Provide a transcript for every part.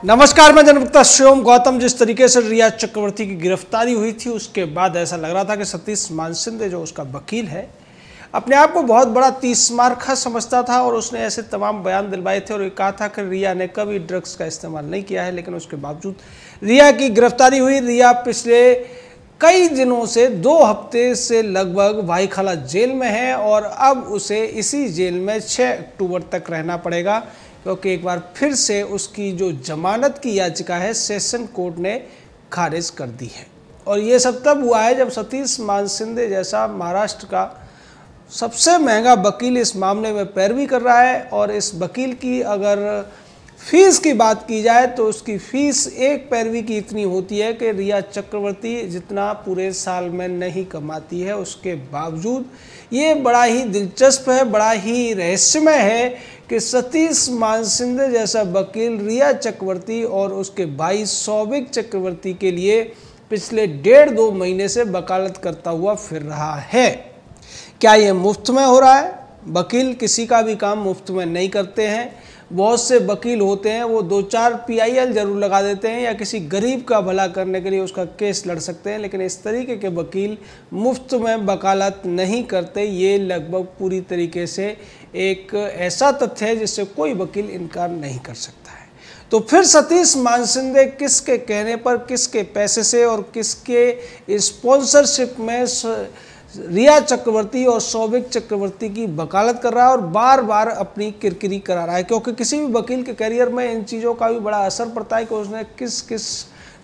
नमस्कार, मैं जनप्रता शिवम गौतम। जिस तरीके से रिया चक्रवर्ती की गिरफ्तारी हुई थी उसके बाद ऐसा लग रहा था कि सतीश मानसिंदे जो उसका वकील है अपने आप को बहुत बड़ा तीसमारखा समझता था और उसने ऐसे तमाम बयान दिलवाए थे और ये कहा था कि रिया ने कभी ड्रग्स का इस्तेमाल नहीं किया है। लेकिन उसके बावजूद रिया की गिरफ्तारी हुई। रिया पिछले कई दिनों से 2 हफ्ते से लगभग भाईखाला जेल में है और अब उसे इसी जेल में 6 अक्टूबर तक रहना पड़ेगा, क्योंकि एक बार फिर से उसकी जो जमानत की याचिका है सेशन कोर्ट ने खारिज कर दी है। और ये सब तब हुआ है जब सतीश मानसिंदे जैसा महाराष्ट्र का सबसे महंगा वकील इस मामले में पैरवी कर रहा है। और इस वकील की अगर फीस की बात की जाए तो उसकी फीस एक पैरवी की इतनी होती है कि रिया चक्रवर्ती जितना पूरे साल में नहीं कमाती है। उसके बावजूद ये बड़ा ही दिलचस्प है, बड़ा ही रहस्यमय है कि सतीश मानसिंदे जैसा वकील रिया चक्रवर्ती और उसके भाई सौविक चक्रवर्ती के लिए पिछले 1.5-2 महीने से वकालत करता हुआ फिर रहा है। क्या ये मुफ्त में हो रहा है? वकील किसी का भी काम मुफ्त में नहीं करते हैं। बहुत से वकील होते हैं वो 2-4 PIL जरूर लगा देते हैं या किसी गरीब का भला करने के लिए उसका केस लड़ सकते हैं, लेकिन इस तरीके के वकील मुफ्त में वकालत नहीं करते। ये लगभग पूरी तरीके से एक ऐसा तथ्य है जिससे कोई वकील इनकार नहीं कर सकता है। तो फिर सतीश मानसिंदे किसके कहने पर, किसके पैसे से और किसके स्पॉन्सरशिप में रिया चक्रवर्ती और सौविक चक्रवर्ती की वकालत कर रहा है और बार बार अपनी किरकिरी करा रहा है? क्योंकि किसी भी वकील के करियर में इन चीज़ों का भी बड़ा असर पड़ता है कि उसने किस किस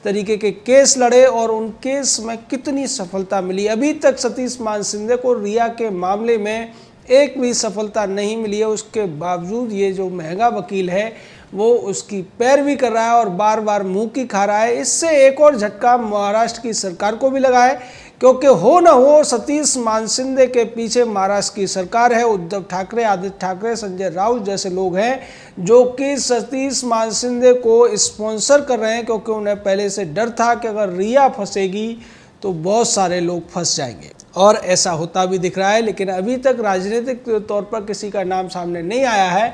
तरीके के केस लड़े और उन केस में कितनी सफलता मिली। अभी तक सतीश मानसिंदे को रिया के मामले में एक भी सफलता नहीं मिली है। उसके बावजूद ये जो महंगा वकील है वो उसकी पैरवी कर रहा है और बार बार मुँह की खा रहा है। इससे एक और झटका महाराष्ट्र की सरकार को भी लगा है, क्योंकि हो न हो सतीश मानसिंदे के पीछे महाराष्ट्र की सरकार है। उद्धव ठाकरे, आदित्य ठाकरे, संजय राउत जैसे लोग हैं जो कि सतीश मानसिंदे को स्पॉन्सर कर रहे हैं, क्योंकि उन्हें पहले से डर था कि अगर रिया फंसेगी तो बहुत सारे लोग फंस जाएंगे। और ऐसा होता भी दिख रहा है, लेकिन अभी तक राजनीतिक तौर पर किसी का नाम सामने नहीं आया है।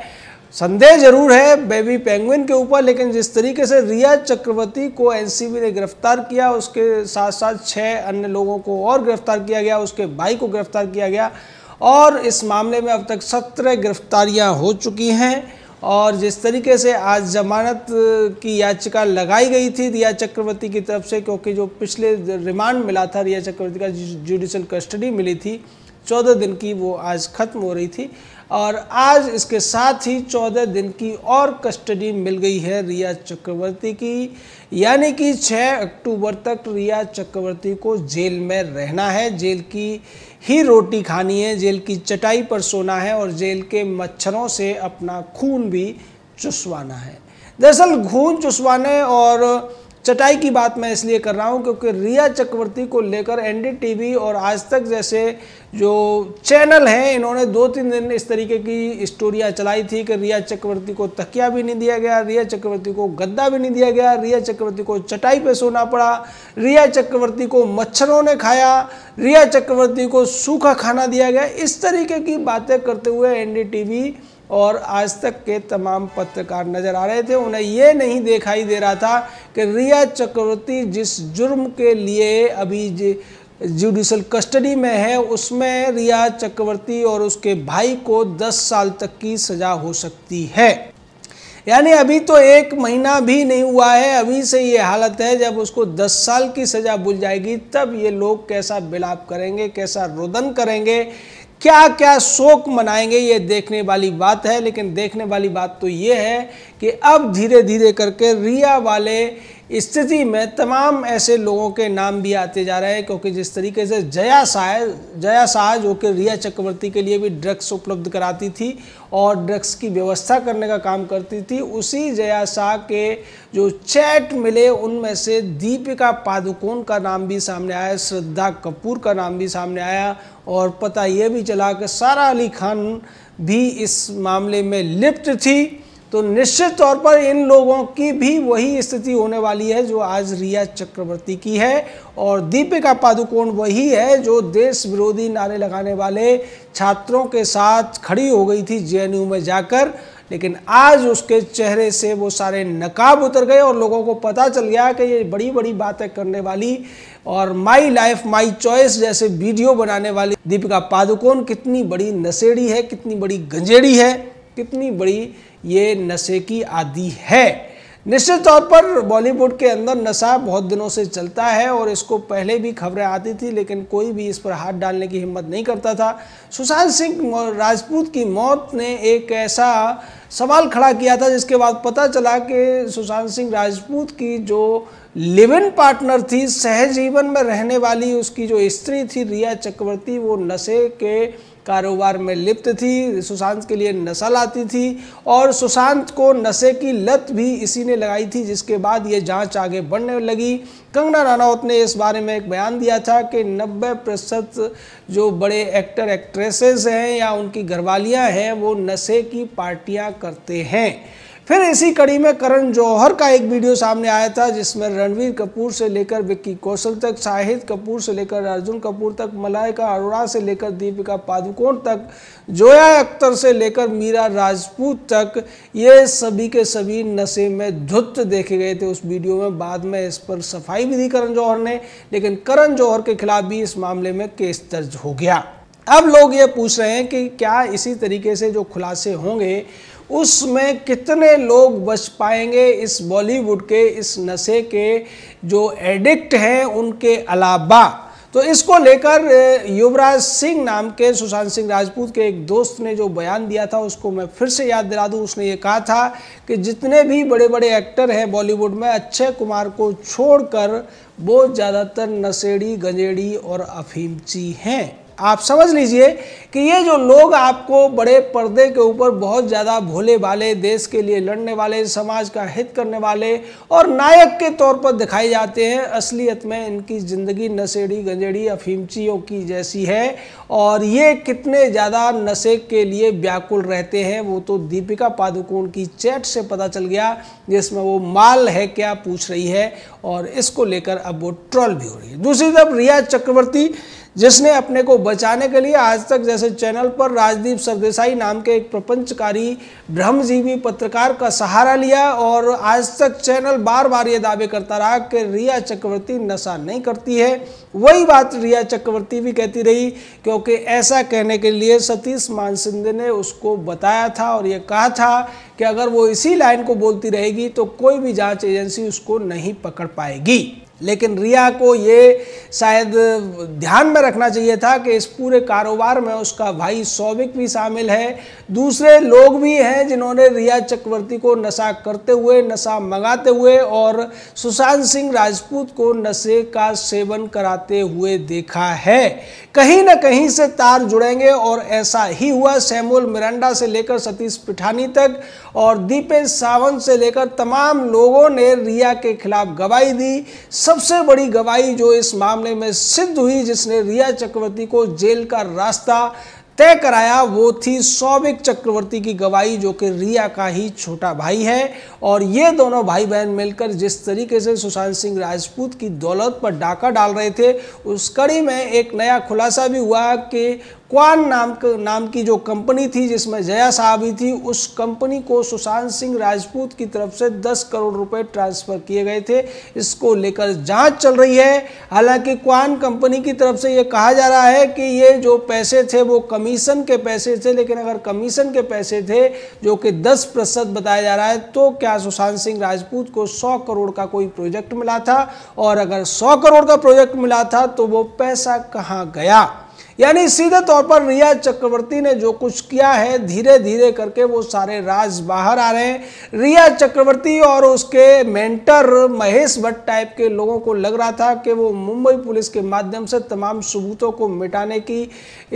संदेह जरूर है बेबी पेंगुइन के ऊपर, लेकिन जिस तरीके से रिया चक्रवर्ती को NCB ने गिरफ्तार किया, उसके साथ साथ 6 अन्य लोगों को और गिरफ्तार किया गया, उसके भाई को गिरफ्तार किया गया और इस मामले में अब तक 17 गिरफ्तारियां हो चुकी हैं। और जिस तरीके से आज जमानत की याचिका लगाई गई थी रिया चक्रवर्ती की तरफ से, क्योंकि जो पिछले रिमांड मिला था रिया चक्रवर्ती का, जुडिशल कस्टडी मिली थी 14 दिन की, वो आज ख़त्म हो रही थी और आज इसके साथ ही 14 दिन की और कस्टडी मिल गई है रिया चक्रवर्ती की। यानी कि 6 अक्टूबर तक रिया चक्रवर्ती को जेल में रहना है, जेल की ही रोटी खानी है, जेल की चटाई पर सोना है और जेल के मच्छरों से अपना खून भी चुसवाना है। दरअसल खून चुसवाने और चटाई की बात मैं इसलिए कर रहा हूं क्योंकि रिया चक्रवर्ती को लेकर NDTV और आज तक जैसे जो चैनल हैं इन्होंने 2-3 दिन इस तरीके की स्टोरियां चलाई थी कि रिया चक्रवर्ती को तकिया भी नहीं दिया गया, रिया चक्रवर्ती को गद्दा भी नहीं दिया गया, रिया चक्रवर्ती को चटाई पे सोना पड़ा, रिया चक्रवर्ती को मच्छरों ने खाया, रिया चक्रवर्ती को सूखा खाना दिया गया। इस तरीके की बातें करते हुए NDTV और आज तक के तमाम पत्रकार नजर आ रहे थे। उन्हें ये नहीं दिखाई दे रहा था कि रिया चक्रवर्ती जिस जुर्म के लिए अभी जुडिशल कस्टडी में है उसमें रिया चक्रवर्ती और उसके भाई को 10 साल तक की सजा हो सकती है। यानी अभी तो 1 महीना भी नहीं हुआ है, अभी से ये हालत है। जब उसको 10 साल की सजा बुझ जाएगी तब ये लोग कैसा विलाप करेंगे, कैसा रोदन करेंगे, क्या क्या शोक मनाएंगे, ये देखने वाली बात है। लेकिन देखने वाली बात तो ये है कि अब धीरे धीरे करके रिया वाले स्थिति में तमाम ऐसे लोगों के नाम भी आते जा रहे हैं, क्योंकि जिस तरीके से जया शाह जो कि रिया चक्रवर्ती के लिए भी ड्रग्स उपलब्ध कराती थी और ड्रग्स की व्यवस्था करने का काम करती थी, उसी जया शाह के जो चैट मिले उनमें से दीपिका पादुकोण का नाम भी सामने आया, श्रद्धा कपूर का नाम भी सामने आया और पता ये भी चला कि सारा अली खान भी इस मामले में लिप्त थी। तो निश्चित तौर पर इन लोगों की भी वही स्थिति होने वाली है जो आज रिया चक्रवर्ती की है। और दीपिका पादुकोण वही है जो देश विरोधी नारे लगाने वाले छात्रों के साथ खड़ी हो गई थी जेएनयू में जाकर, लेकिन आज उसके चेहरे से वो सारे नकाब उतर गए और लोगों को पता चल गया कि ये बड़ी बड़ी बातें करने वाली और माई लाइफ माई चॉइस जैसे वीडियो बनाने वाली दीपिका पादुकोण कितनी बड़ी नशेड़ी है, कितनी बड़ी गंजेड़ी है, कितनी बड़ी ये नशे की आदी है। निश्चित तौर पर बॉलीवुड के अंदर नशा बहुत दिनों से चलता है और इसको पहले भी खबरें आती थी, लेकिन कोई भी इस पर हाथ डालने की हिम्मत नहीं करता था। सुशांत सिंह राजपूत की मौत ने एक ऐसा सवाल खड़ा किया था जिसके बाद पता चला कि सुशांत सिंह राजपूत की जो लिव इन पार्टनर थी, सहजीवन में रहने वाली उसकी जो स्त्री थी रिया चक्रवर्ती, वो नशे के कारोबार में लिप्त थी, सुशांत के लिए नशा लाती थी और सुशांत को नशे की लत भी इसी ने लगाई थी, जिसके बाद ये जांच आगे बढ़ने लगी। कंगना रनौत ने इस बारे में एक बयान दिया था कि 90% जो बड़े एक्टर एक्ट्रेसेस हैं या उनकी घरवालियां हैं वो नशे की पार्टियां करते हैं। फिर इसी कड़ी में करण जौहर का एक वीडियो सामने आया था जिसमें रणवीर कपूर से लेकर विक्की कौशल तक, शाहिद कपूर से लेकर अर्जुन कपूर तक, मलाइका अरोड़ा से लेकर दीपिका पादुकोण तक, जोया अख्तर से लेकर मीरा राजपूत तक, ये सभी के सभी नशे में धुत देखे गए थे उस वीडियो में। बाद में इस पर सफाई भी दी करण जौहर ने, लेकिन करण जौहर के खिलाफ भी इस मामले में केस दर्ज हो गया। अब लोग ये पूछ रहे हैं कि क्या इसी तरीके से जो खुलासे होंगे उसमें कितने लोग बच पाएंगे इस बॉलीवुड के इस नशे के जो एडिक्ट हैं उनके अलावा। तो इसको लेकर युवराज सिंह नाम के सुशांत सिंह राजपूत के एक दोस्त ने जो बयान दिया था उसको मैं फिर से याद दिला दूं। उसने ये कहा था कि जितने भी बड़े बड़े एक्टर हैं बॉलीवुड में, अक्षय कुमार को छोड़कर वो ज़्यादातर नशेड़ी, गंजेड़ी और अफीमची हैं। आप समझ लीजिए कि ये जो लोग आपको बड़े पर्दे के ऊपर बहुत ज़्यादा भोले भाले, देश के लिए लड़ने वाले, समाज का हित करने वाले और नायक के तौर पर दिखाए जाते हैं, असलियत में इनकी ज़िंदगी नशेड़ी, गंजेड़ी, अफीमचियों की जैसी है। और ये कितने ज़्यादा नशे के लिए व्याकुल रहते हैं वो तो दीपिका पादुकोण की चैट से पता चल गया, जिसमें वो माल है क्या पूछ रही है और इसको लेकर अब वो ट्रोल भी हो रही है। दूसरी तरफ रिया चक्रवर्ती, जिसने अपने को बचाने के लिए आज तक जैसे चैनल पर राजदीप सरदेसाई नाम के एक प्रपंचकारी ब्रह्मजीवी पत्रकार का सहारा लिया और आज तक चैनल बार बार ये दावे करता रहा कि रिया चक्रवर्ती नशा नहीं करती है। वही बात रिया चक्रवर्ती भी कहती रही, क्योंकि ऐसा कहने के लिए सतीश मानसिंह ने उसको बताया था और ये कहा था कि अगर वो इसी लाइन को बोलती रहेगी तो कोई भी जांच एजेंसी उसको नहीं पकड़ पाएगी। लेकिन रिया को ये शायद ध्यान में रखना चाहिए था कि इस पूरे कारोबार में उसका भाई सौविक भी शामिल है, दूसरे लोग भी हैं जिन्होंने रिया चक्रवर्ती को नशा करते हुए, नशा मंगाते हुए और सुशांत सिंह राजपूत को नशे का सेवन कराते हुए देखा है। कहीं ना कहीं से तार जुड़ेंगे और ऐसा ही हुआ। सैमुअल मिरांडा से लेकर सतीश पिठानी तक और दीपेश सावंत से लेकर तमाम लोगों ने रिया के खिलाफ गवाही दी। सबसे बड़ी गवाही जो इस मामले में सिद्ध हुई, जिसने रिया चक्रवर्ती को जेल का रास्ता तय कराया, वो थी सौविक चक्रवर्ती की गवाही, जो कि रिया का ही छोटा भाई है। और ये दोनों भाई बहन मिलकर जिस तरीके से सुशांत सिंह राजपूत की दौलत पर डाका डाल रहे थे, उस कड़ी में एक नया खुलासा भी हुआ कि क्वान नाम की जो कंपनी थी जिसमें जया साहबी थी, उस कंपनी को सुशांत सिंह राजपूत की तरफ से 10 करोड़ रुपए ट्रांसफर किए गए थे। इसको लेकर जांच चल रही है। हालांकि क्वान कंपनी की तरफ से ये कहा जा रहा है कि ये जो पैसे थे वो कमीशन के पैसे थे, लेकिन अगर कमीशन के पैसे थे जो कि 10% बताया जा रहा है, तो क्या सुशांत सिंह राजपूत को 100 करोड़ का कोई प्रोजेक्ट मिला था? और अगर 100 करोड़ का प्रोजेक्ट मिला था तो वो पैसा कहाँ गया? यानी सीधे तौर पर रिया चक्रवर्ती ने जो कुछ किया है, धीरे धीरे करके वो सारे राज बाहर आ रहे हैं। रिया चक्रवर्ती और उसके मेंटर महेश भट्ट टाइप के लोगों को लग रहा था कि वो मुंबई पुलिस के माध्यम से तमाम सबूतों को मिटाने की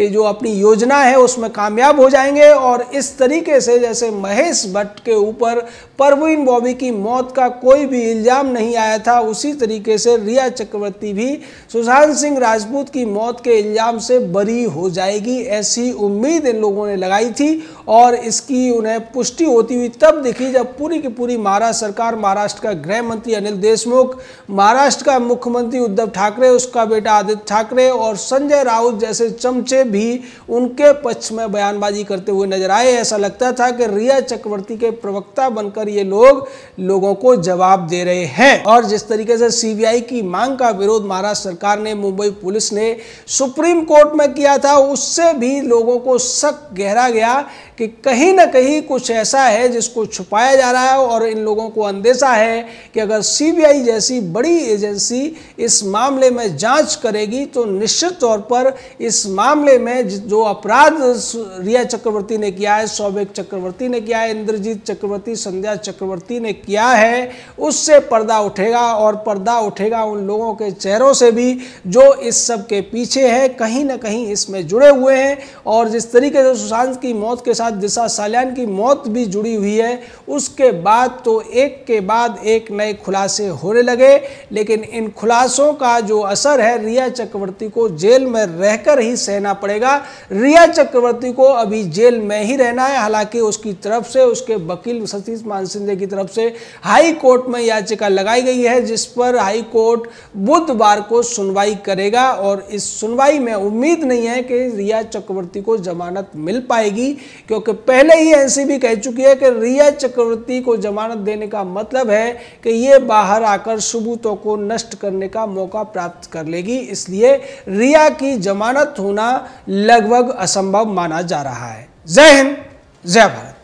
जो अपनी योजना है उसमें कामयाब हो जाएंगे। और इस तरीके से जैसे महेश भट्ट के ऊपर परवीन बॉबी की मौत का कोई भी इल्ज़ाम नहीं आया था, उसी तरीके से रिया चक्रवर्ती भी सुशांत सिंह राजपूत की मौत के इल्ज़ाम से बरी हो जाएगी, ऐसी उम्मीद इन लोगों ने लगाई थी। और इसकी उन्हें पुष्टि होती हुई तब दिखी जब पूरी की पूरी महाराष्ट्र सरकार, महाराष्ट्र का गृह मंत्री अनिल देशमुख, महाराष्ट्र का मुख्यमंत्री उद्धव ठाकरे, उसका बेटा आदित्य ठाकरे और संजय राउत जैसे चमचे भी उनके पक्ष में बयानबाजी करते हुए नजर आए। ऐसा लगता था कि रिया चक्रवर्ती के प्रवक्ता बनकर ये लोगों को जवाब दे रहे हैं। और जिस तरीके से सीबीआई की मांग का विरोध महाराष्ट्र सरकार ने, मुंबई पुलिस ने सुप्रीम कोर्ट में किया था, उससे भी लोगों को शक गहरा गया कि कहीं ना कहीं कुछ ऐसा है जिसको छुपाया जा रहा है। और इन लोगों को अंदेशा है कि अगर सीबीआई जैसी बड़ी एजेंसी इस मामले में जांच करेगी तो निश्चित तौर पर इस मामले में जो अपराध रिया चक्रवर्ती ने किया है, सौभिक चक्रवर्ती ने किया है, इंद्रजीत चक्रवर्ती, संध्या चक्रवर्ती ने किया है, उससे पर्दा उठेगा। और पर्दा उठेगा उन लोगों के चेहरों से भी जो इस सब के पीछे है, कहीं ना कहीं इसमें जुड़े हुए हैं। और जिस तरीके से सुशांत की मौत के साथ दिशा सालियान की मौत भी जुड़ी हुई है, उसके बाद तो एक के बाद एक नए खुलासे होने लगे। लेकिन इन खुलासों का जो असर है, रिया चक्रवर्ती को जेल में रहकर ही सहना पड़ेगा। रिया चक्रवर्ती को अभी जेल में ही रहना है। हालांकि उसकी तरफ से, उसके वकील सतीश मानसिंह की तरफ से हाई कोर्ट में याचिका लगाई गई है, जिस पर हाई कोर्ट बुधवार को सुनवाई करेगा। और इस सुनवाई में उम्मीद नहीं है कि रिया चक्रवर्ती को जमानत मिल पाएगी, क्योंकि पहले ही एनसीबी कह चुकी है कि रिया चक्रवर्ती को जमानत देने का मतलब है कि ये बाहर आकर सबूतों को नष्ट करने का मौका प्राप्त कर लेगी। इसलिए रिया की जमानत होना लगभग असंभव माना जा रहा है। जय हिंद, जय भारत।